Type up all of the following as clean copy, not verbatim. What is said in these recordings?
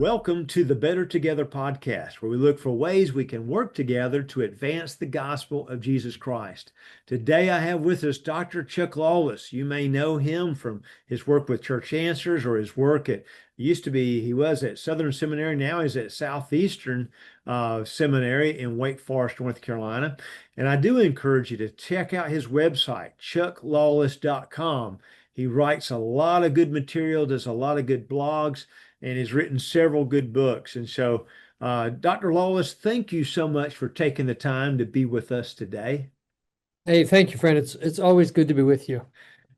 Welcome to the Better Together podcast, where we look for ways we can work together to advance the gospel of Jesus Christ. Today, I have with us Dr. Chuck Lawless. You may know him from his work with Church Answers or his work he was at Southern Seminary. Now he's at Southeastern Seminary in Wake Forest, North Carolina. And I do encourage you to check out his website, chucklawless.com. He writes a lot of good material, does a lot of good blogs, and has written several good books. And so, Dr. Lawless, thank you so much for taking the time to be with us today. Hey, thank you, friend. It's always good to be with you.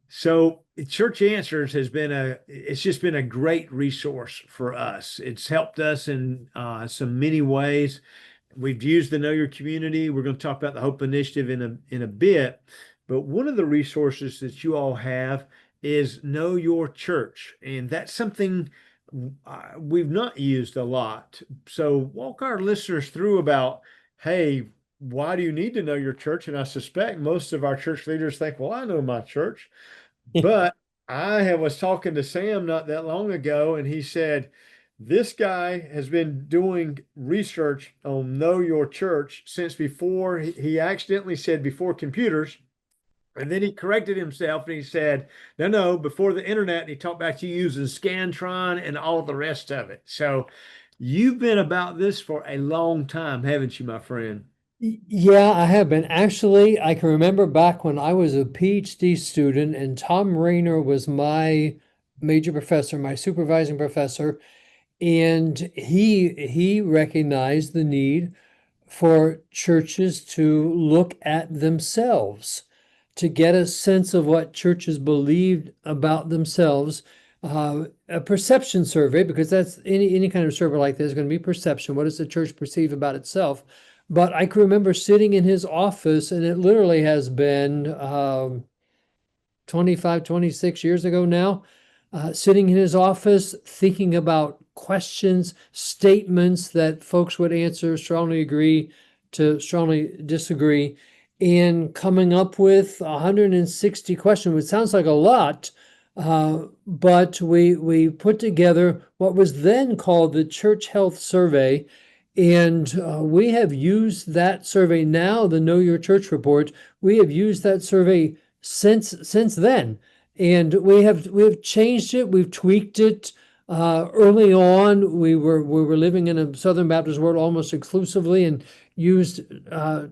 So, Church Answers it's just been a great resource for us. It's helped us in some many ways. We've used the Know Your Community. We're going to talk about the Hope Initiative in a bit, but one of the resources that you all have is Know Your Church, and that's something we've not used a lot. So walk our listeners through about, hey, why do you need to know your church? And I suspect most of our church leaders think, well, I know my church. But was talking to Sam not that long ago, and he said, this guy has been doing research on Know Your Church since before he accidentally said before computers. And then he corrected himself and he said, no, before the internet. And he talked about you using Scantron and all the rest of it. So you've been about this for a long time, haven't you, my friend? Yeah, I have been. Actually, I can remember back when I was a PhD student and Tom Rayner was my major professor, my supervising professor, and he recognized the need for churches to look at themselves, to get a sense of what churches believed about themselves. A perception survey, because that's any kind of survey like this is going to be perception. What does the church perceive about itself? But I can remember sitting in his office, and it literally has been 25, 26 years ago now, sitting in his office thinking about questions, statements that folks would answer, strongly agree to strongly disagree, and coming up with 160 questions, which sounds like a lot, but we put together what was then called the Church Health Survey. And we have used that survey now, the Know Your Church report. We have used that survey since then, and we have changed it. We've tweaked it. Early on, we were living in a Southern Baptist world almost exclusively, and used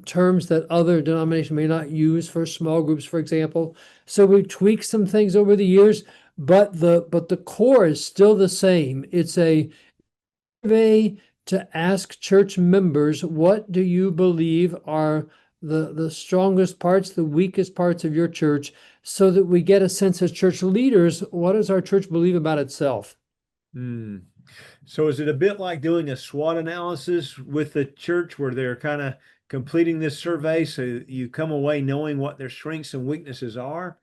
terms that other denominations may not use for small groups, for example. So we've tweaked some things over the years, but the core is still the same. It's a survey to ask church members, what do you believe are the strongest parts, the weakest parts of your church, so that we get a sense as church leaders, what does our church believe about itself? So is it a bit like doing a SWOT analysis with the church where they're kind of completing this survey so you come away knowing what their strengths and weaknesses are?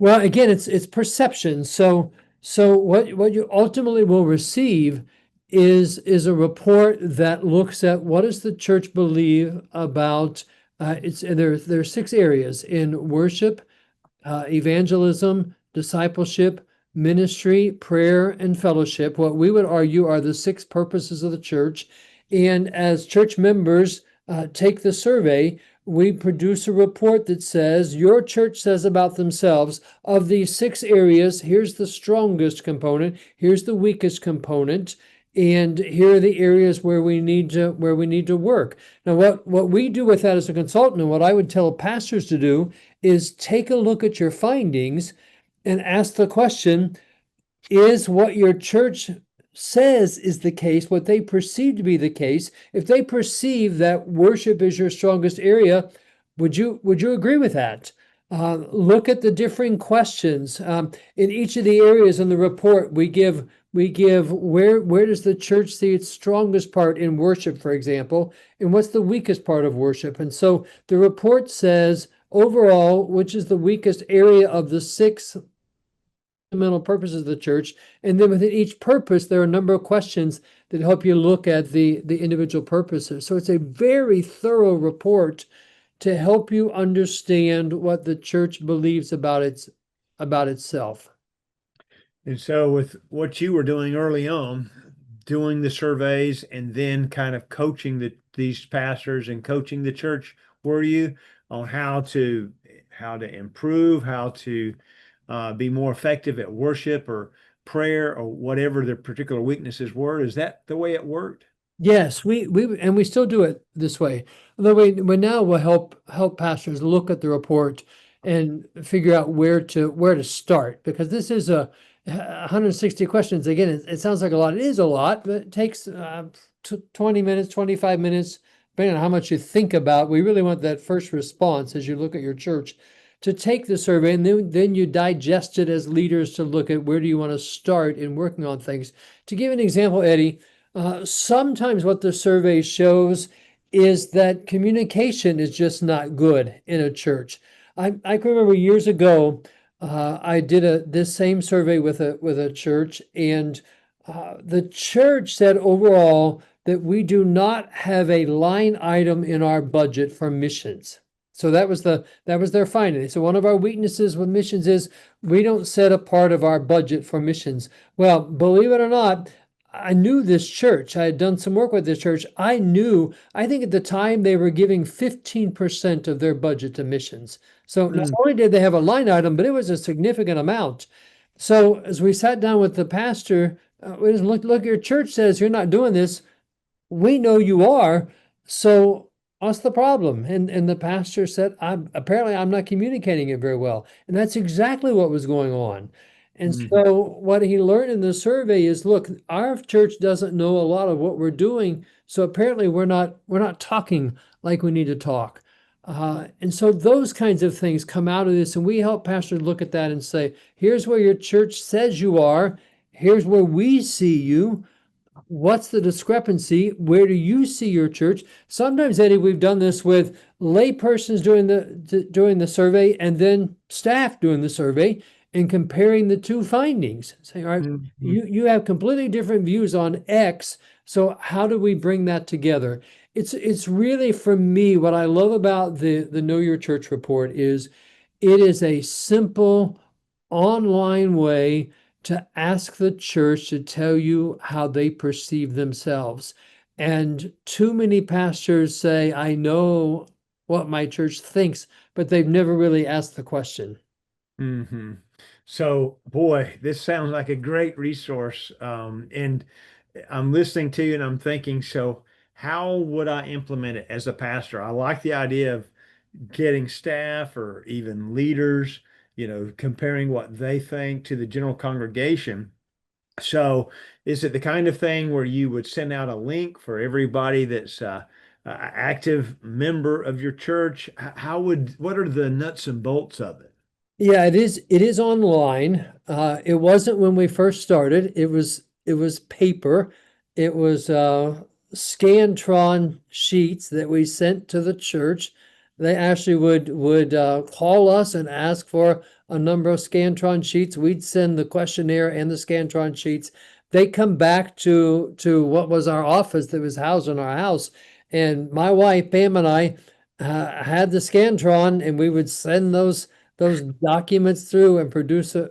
Well, again, it's perception. So what you ultimately will receive is a report that looks at what does the church believe about there are 6 areas in worship, evangelism, discipleship, ministry, prayer, and fellowship. What we would argue are the 6 purposes of the church. And as church members take the survey, we produce a report that says your church says about themselves, of these 6 areas, here's the strongest component, here's the weakest component, and here are the areas where we need to work. Now, what we do with that as a consultant, and what I would tell pastors to do, is take a look at your findings and ask the question, is what your church says is the case, what they perceive to be the case? If they perceive that worship is your strongest area, would you agree with that? Look at the differing questions. In each of the areas in the report, we give where does the church see its strongest part in worship, for example, and what's the weakest part of worship? And so the report says overall, which is the weakest area of the 6 fundamental purposes of the church, and then within each purpose there are a number of questions that help you look at the individual purposes. So it's a very thorough report to help you understand what the church believes about itself. And so with what you were doing early on, doing the surveys and then kind of coaching these pastors and coaching the church, were you, on how to improve, how to be more effective at worship or prayer or whatever their particular weaknesses were? Is that the way it worked? Yes, we still do it this way. Although we now will help pastors look at the report and figure out where to start, because this is a 160 questions. Again, it sounds like a lot. It is a lot, but it takes 20 minutes, 25 minutes, depending on how much you think about. We really want that first response as you look at your church to take the survey, and then you digest it as leaders to look at where do you want to start in working on things. To give an example, Eddie, sometimes what the survey shows is that communication is just not good in a church. I can remember years ago, I did this same survey with a church, and the church said overall that we do not have a line item in our budget for missions. So that was their finding. So one of our weaknesses with missions is we don't set a part of our budget for missions. Well, believe it or not, I knew this church. I had done some work with this church. I think at the time they were giving 15% of their budget to missions. So not only did they have a line item, but it was a significant amount. So as we sat down with the pastor, we just look, your church says you're not doing this. We know you are. So what's the problem? And the pastor said, I'm not communicating it very well. And that's exactly what was going on. And so what he learned in the survey is, look, our church doesn't know a lot of what we're doing. So apparently we're not talking like we need to talk. And so those kinds of things come out of this, and we help pastors look at that and say, here's where your church says you are. Here's where we see you. What's the discrepancy? Where do you see your church? Sometimes, Eddie, we've done this with lay persons doing the survey and then staff doing the survey and comparing the two findings. Saying, all right, you have completely different views on X, so how do we bring that together? It's really, for me, what I love about the Know Your Church report is it is a simple online way to ask the church to tell you how they perceive themselves. And too many pastors say, I know what my church thinks, but they've never really asked the question. Mm-hmm. So, boy, this sounds like a great resource. And I'm listening to you and I'm thinking, so how would I implement it as a pastor? I like the idea of getting staff or even leaders, comparing what they think to the general congregation. So, is it the kind of thing where you would send out a link for everybody that's a active member of your church? What are the nuts and bolts of it? Yeah, it is. It is online. It wasn't when we first started. It was paper. It was Scantron sheets that we sent to the church. They actually would call us and ask for a number of Scantron sheets. We'd send the questionnaire and the Scantron sheets. They come back to what was our office that was housed in our house, and my wife Pam and I had the Scantron, and we would send those documents through and produce a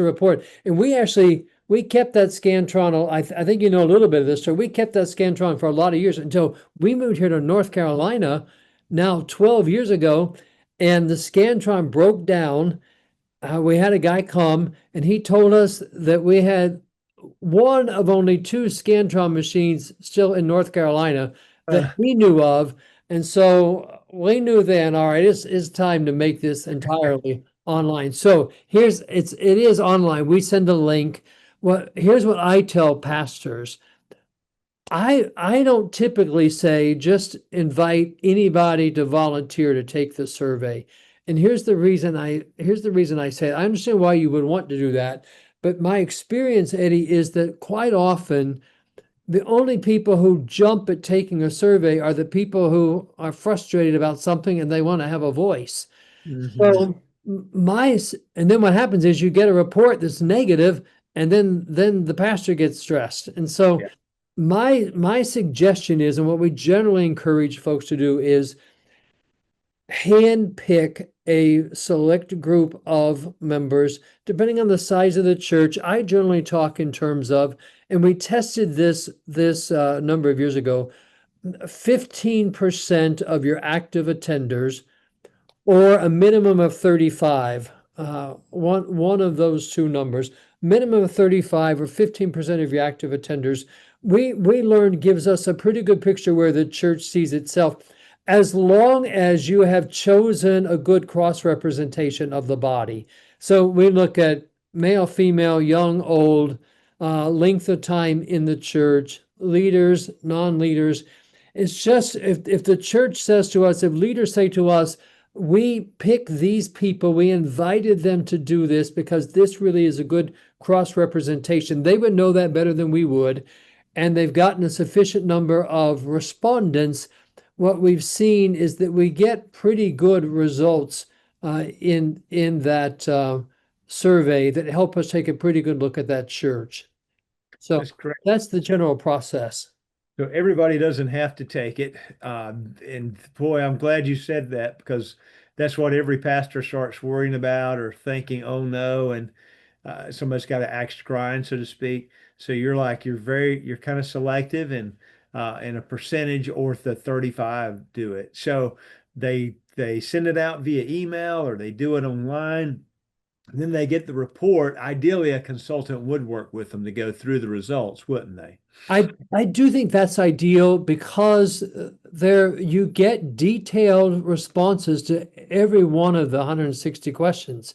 report. And we kept that Scantron. I think you know a little bit of this. So we kept that Scantron for a lot of years until we moved here to North Carolina now 12 years ago, and the Scantron broke down. We had a guy come and he told us that we had one of only two Scantron machines still in North Carolina that he knew of. And so we knew then, all right, it's time to make this entirely online. So it is online. We send a link. Here's what I tell pastors. I don't typically say just invite anybody to volunteer to take the survey. And here's the reason I say it. I understand why you would want to do that, but my experience, Eddie, is that quite often the only people who jump at taking a survey are the people who are frustrated about something and they want to have a voice. So and then what happens is you get a report that's negative, and then the pastor gets stressed. And so my suggestion is, and what we generally encourage folks to do, is hand pick a select group of members, depending on the size of the church. I generally talk in terms of, and we tested this number of years ago, 15% of your active attenders or a minimum of 35. One of those two numbers, minimum of 35 or 15% of your active attenders, we learned gives us a pretty good picture where the church sees itself, as long as you have chosen a good cross representation of the body. So we look at male, female, young, old, length of time in the church, leaders, non-leaders. It's just if the church says to us, if leaders say to us, we pick these people, we invited them to do this because this really is a good cross representation. They would know that better than we would. And they've gotten a sufficient number of respondents. What we've seen is that we get pretty good results in that survey that help us take a pretty good look at that church. So That's correct. that's the general process. So everybody doesn't have to take it. And boy, I'm glad you said that, because that's what every pastor starts worrying about or thinking, oh no, and somebody's got to axe to grind, so to speak. So you're kind of selective, and a percentage or the 35 do it. So they send it out via email or they do it online. And then they get the report. Ideally, a consultant would work with them to go through the results, wouldn't they? I do think that's ideal because there you get detailed responses to every one of the 160 questions.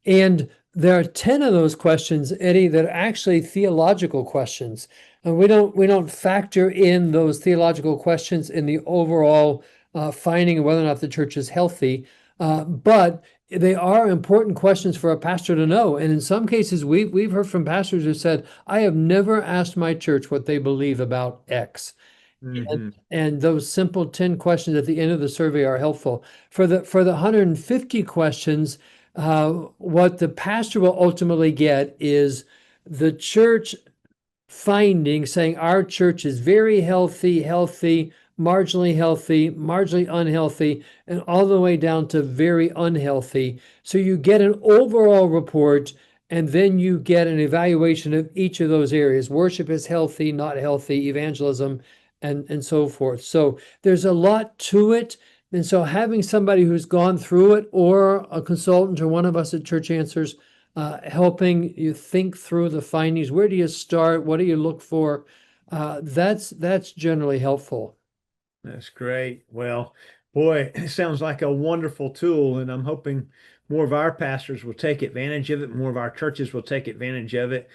And there are 10 of those questions, Eddie, that are actually theological questions. And we don't factor in those theological questions in the overall finding of whether or not the church is healthy. But they are important questions for a pastor to know. And in some cases, we've heard from pastors who said, I have never asked my church what they believe about X. Hmm. And those simple 10 questions at the end of the survey are helpful. For the 150 questions, what the pastor will ultimately get is the church finding saying our church is very healthy, marginally unhealthy, and all the way down to very unhealthy. So you get an overall report, and then you get an evaluation of each of those areas. Worship is healthy, not healthy, evangelism, and so forth. So there's a lot to it. And so having somebody who's gone through it, or a consultant or one of us at Church Answers, helping you think through the findings. Where do you start? What do you look for? That's generally helpful. That's great. Well, boy, it sounds like a wonderful tool, and I'm hoping more of our pastors will take advantage of it. More of our churches will take advantage of it.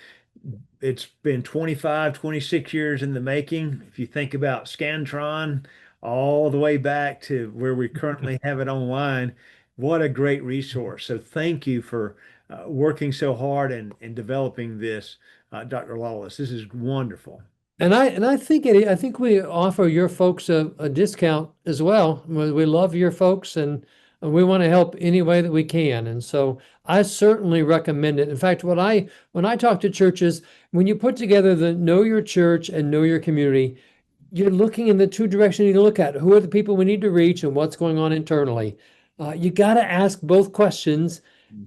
It's been 25, 26 years in the making. If you think about Scantron all the way back to where we currently have it online, what a great resource. So thank you for working so hard and developing this, Dr. Lawless. This is wonderful. And I think, Eddie, I think we offer your folks a discount as well. We love your folks, and we want to help any way that we can. And so I certainly recommend it. In fact, when I talk to churches, when you put together the Know Your Church and Know Your Community, you're looking in the two directions you need to look at. Who are the people we need to reach and what's going on internally? You got to ask both questions.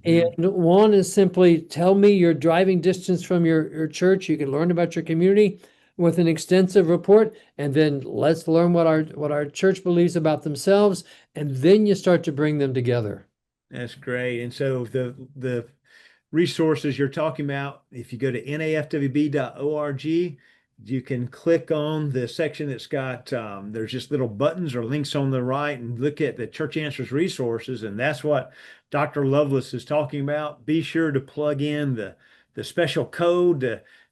And Mhm. one is simply tell me your driving distance from your church. You can learn about your community with an extensive report. And then let's learn what our church believes about themselves. And then you start to bring them together. That's great. And so the resources you're talking about, if you go to nafwb.org, you can click on the section that's got there's just little buttons or links on the right, and look at the Church Answers resources, and that's what Dr. Lovelace is talking about. Be sure to plug in the special code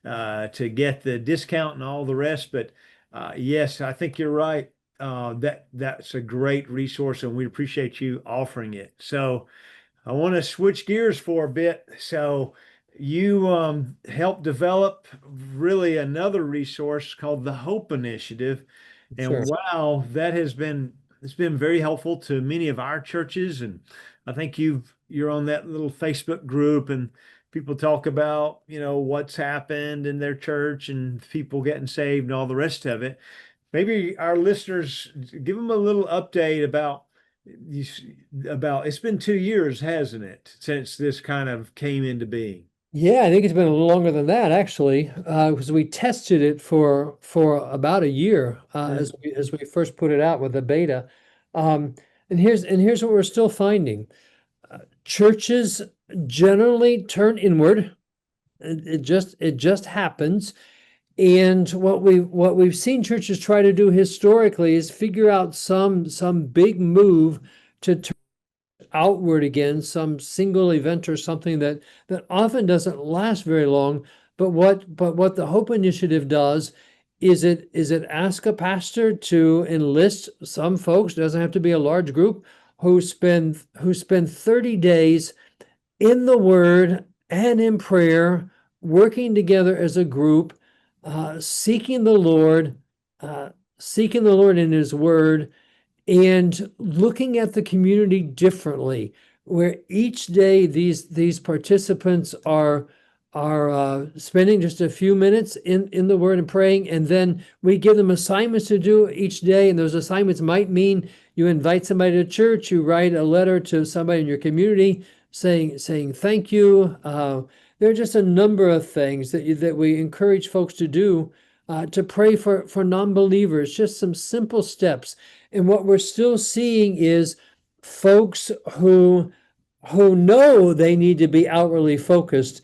to get the discount and all the rest. But yes, I think you're right. That's a great resource, and we appreciate you offering it. So I want to switch gears for a bit. So you helped develop really another resource called the Hope Initiative. Sure. And wow, that has been it's been very helpful to many of our churches. And I think you're on that little Facebook group, and people talk about, what's happened in their church and people getting saved and all the rest of it. Maybe our listeners, give them a little update about you, about it's been 2 years, hasn't it, since this kind of came into being? Yeah, I think it's been a little longer than that actually, because we tested it for about a year as we first put it out with the beta. Um, and here's what we're still finding. Churches generally turn inward. It just happens. And what we've seen churches try to do historically is figure out some big move to turn outward again, some single event or something that often doesn't last very long. But what the Hope Initiative does is it ask a pastor to enlist some folks, doesn't have to be a large group, who spend 30 days in the Word and in prayer, working together as a group, seeking the Lord, uh, seeking the Lord in His Word, and looking at the community differently, where each day these participants are spending just a few minutes in the Word and praying, and then we give them assignments to do each day, and those assignments might mean you invite somebody to church, you write a letter to somebody in your community saying thank you. There are just a number of things that we encourage folks to do, to pray for non-believers, just some simple steps. And what we're still seeing is folks who know they need to be outwardly focused,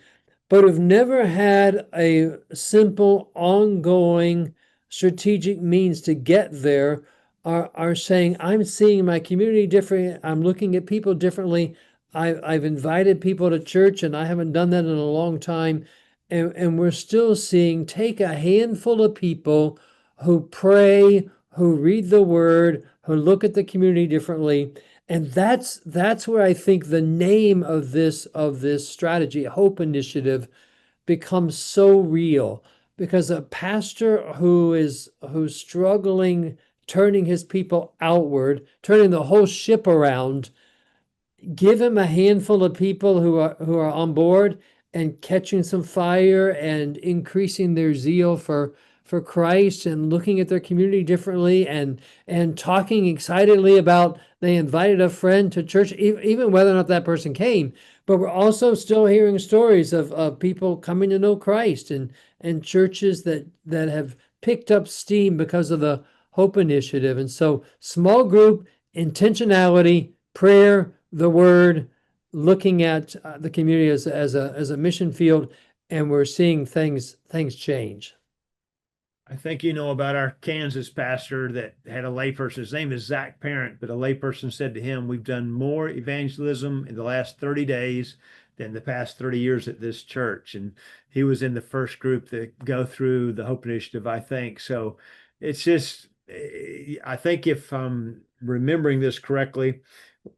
but have never had a simple, ongoing, strategic means to get there, are saying, I'm seeing my community differently, I'm looking at people differently. I've invited people to church and I haven't done that in a long time. And we're still seeing, take a handful of people who pray, who read the word, who look at the community differently. And that's where I think the name of this strategy, Hope Initiative, becomes so real, because a pastor who's struggling turning his people outward, turning the whole ship around, give him a handful of people who are on board and catching some fire and increasing their zeal for Christ and looking at their community differently, and talking excitedly about they invited a friend to church, even whether or not that person came. But we're also still hearing stories of people coming to know Christ, and churches that have picked up steam because of the Hope Initiative. And so small group, intentionality, prayer, the word, looking at the community as a mission field, and we're seeing things change. I think you know about our Kansas pastor that had a layperson. His name is Zach Parent, but a layperson said to him, "We've done more evangelism in the last 30 days than the past 30 years at this church." And he was in the first group that go through the Hope Initiative, I think. So it's just, I think if I'm remembering this correctly,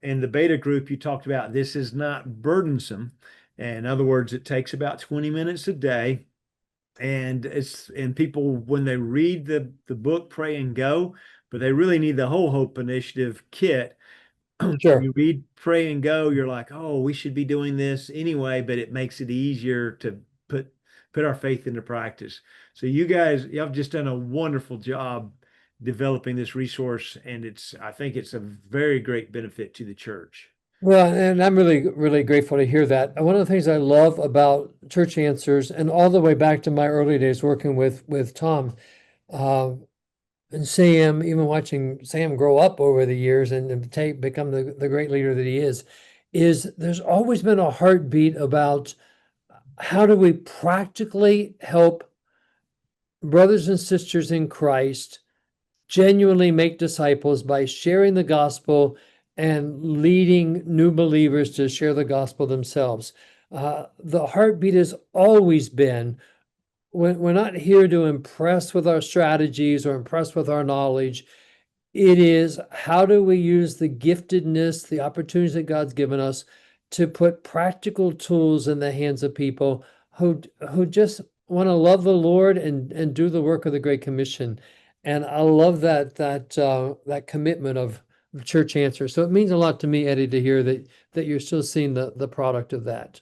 in the beta group, you talked about this is not burdensome. In other words, it takes about 20 minutes a day, and people, when they read the book Pray and Go, but they really need the whole Hope Initiative kit. When Sure. you read Pray and Go, you're like, oh, we should be doing this anyway, but it makes it easier to put our faith into practice. So y'all have just done a wonderful job developing this resource, and I think it's a very great benefit to the church. Well, and I'm really, really grateful to hear that. And one of the things I love about Church Answers, and all the way back to my early days working with Tom, uh, and Sam, even watching Sam grow up over the years and become the great leader that he is there's always been a heartbeat about how do we practically help brothers and sisters in Christ genuinely make disciples by sharing the gospel and leading new believers to share the gospel themselves. The heartbeat has always been, we're not here to impress with our strategies or impress with our knowledge. It is, how do we use the giftedness, the opportunities that God's given us to put practical tools in the hands of people who just want to love the Lord and do the work of the Great Commission. And I love that commitment of Church Answer. So it means a lot to me, Eddie, to hear that you're still seeing the product of that.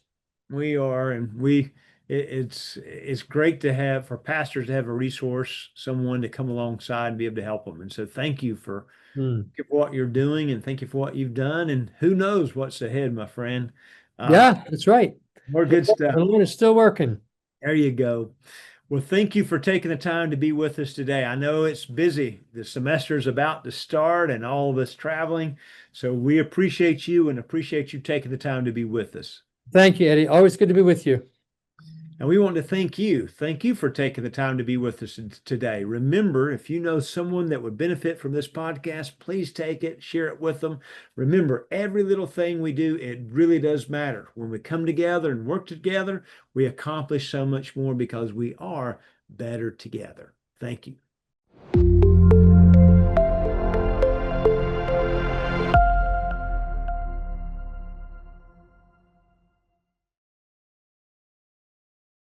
We are, and we it's great to have for pastors to have a resource, someone to come alongside and be able to help them. And so thank you for Hmm. what you're doing and thank you for what you've done. And who knows what's ahead, my friend. Uh, Yeah, that's right. more good stuff. The Lord is still working. There you go. Well, thank you for taking the time to be with us today. I know it's busy. The semester is about to start and all of us traveling. So we appreciate you and appreciate you taking the time to be with us. Thank you, Eddie. Always good to be with you. And we want to thank you. Thank you for taking the time to be with us today. Remember, if you know someone that would benefit from this podcast, please take it, share it with them. Remember, every little thing we do, it really does matter. When we come together and work together, we accomplish so much more because we are better together. Thank you.